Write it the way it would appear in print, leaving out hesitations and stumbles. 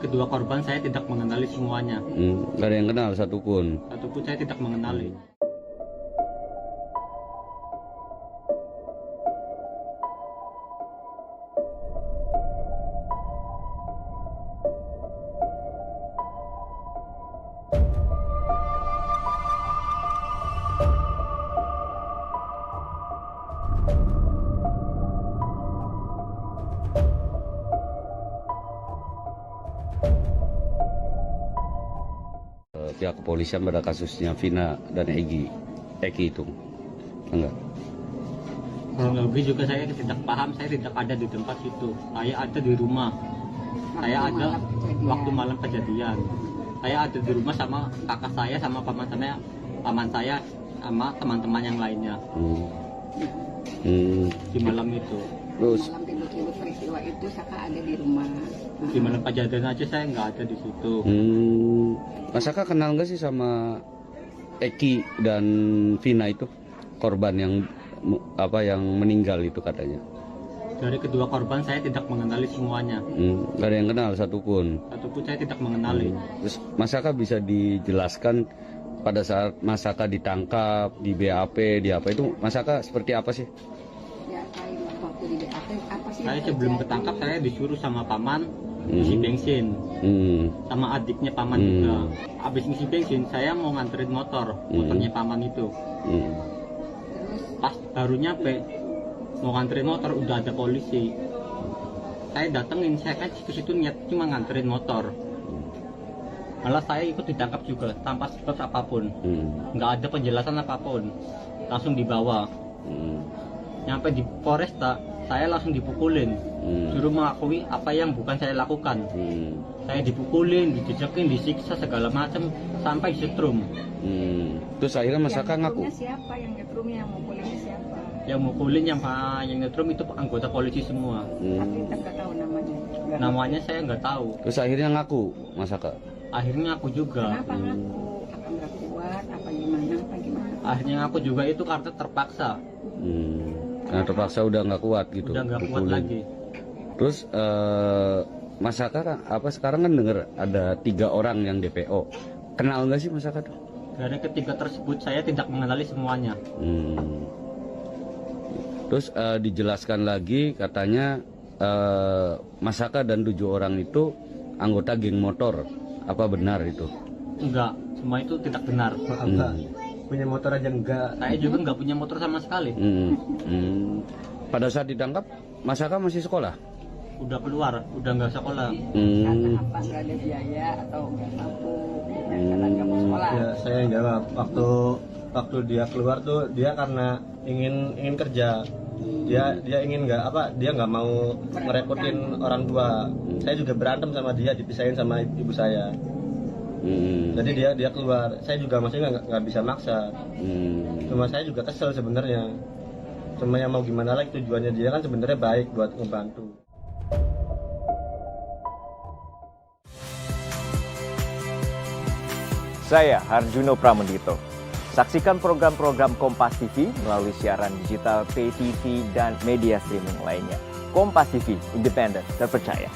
kedua korban saya tidak mengenali semuanya. Nggak ada yang kenal satupun. Ataupun saya tidak mengenali. Pihak kepolisian pada kasusnya Vina dan Eki itu enggak. Kronologi juga saya tidak paham, saya tidak ada di tempat itu. Saya ada di rumah. Saya ada waktu malam kejadian. Saya ada di rumah sama kakak saya, sama paman saya, sama teman-teman yang lainnya. Di malam itu. Terus Malam tiba-tiba peristiwa itu Saka ada di rumah. Di malam kejadian aja saya nggak ada di situ. Mas Saka kenal nggak sih sama Eki dan Vina itu korban yang meninggal itu katanya? Dari kedua korban saya tidak mengenali semuanya. Nggak ada yang kenal satupun. Ataupun saya tidak mengenali. Terus Mas Saka bisa dijelaskan pada saat Mas Saka ditangkap di BAP di apa itu Mas Saka seperti apa sih? Ya, kayak waktu di BAP apa sih? Saya sebelum ketangkap saya disuruh sama paman isi bensin, sama adiknya paman juga. Habis ngisi bensin saya mau nganterin motornya paman itu. Pas baru nyampe mau nganterin motor udah ada polisi. Saya datengin, saya kan situ niat cuma nganterin motor. Malah saya ikut ditangkap juga tanpa sebab apapun, nggak ada penjelasan apapun, langsung dibawa. Nyampe di Polresta saya langsung dipukulin, suruh mengakui apa yang bukan saya lakukan. Saya dipukulin, dijejekin, disiksa segala macam sampai disetrum. Terus akhirnya Mas Saka ngaku. Siapa yang nyetrumnya, yang mukulinnya siapa? Yang mukulin, yang nyetrum itu anggota polisi semua. Tapi kita nggak tahu namanya. Namanya saya nggak tahu. Terus akhirnya ngaku Mas Saka. Akhirnya aku juga. Kenapa ngaku? Apa nggak kuat? Apa gimana? Akhirnya aku juga itu karena terpaksa. Karena terpaksa udah nggak kuat gitu. Udah nggak kuat lagi. Terus Mas Saka sekarang kan dengar ada 3 orang yang DPO. Kenal nggak sih Mas Saka tuh? Dari ketiga tersebut saya tidak mengenali semuanya. Terus dijelaskan lagi katanya Mas Saka dan 7 orang itu anggota geng motor. Apa benar itu? Enggak, semua itu tidak benar. Punya motor aja enggak. Saya juga nggak punya motor sama sekali. Pada saat ditangkap Mas Saka masih sekolah? Udah keluar, udah nggak sekolah. Karena apa nggak ada biaya atau nggak mampu? Karena nggak mau sekolah. Ya, saya yang jawab. Waktu dia keluar tuh dia karena ingin kerja. Dia ingin dia nggak mau ngerepotin orang tua. Saya juga berantem sama dia, dipisahin sama ibu saya. Jadi dia keluar. Saya juga maksudnya nggak bisa maksa. Cuma saya juga kesel sebenarnya. Cuma yang mau gimana lagi, tujuannya dia kan sebenarnya baik buat ngebantu. Saya Harjuno Pramendito. Saksikan program-program Kompas TV melalui siaran digital, pay TV, dan media streaming lainnya. Kompas TV, independen, terpercaya.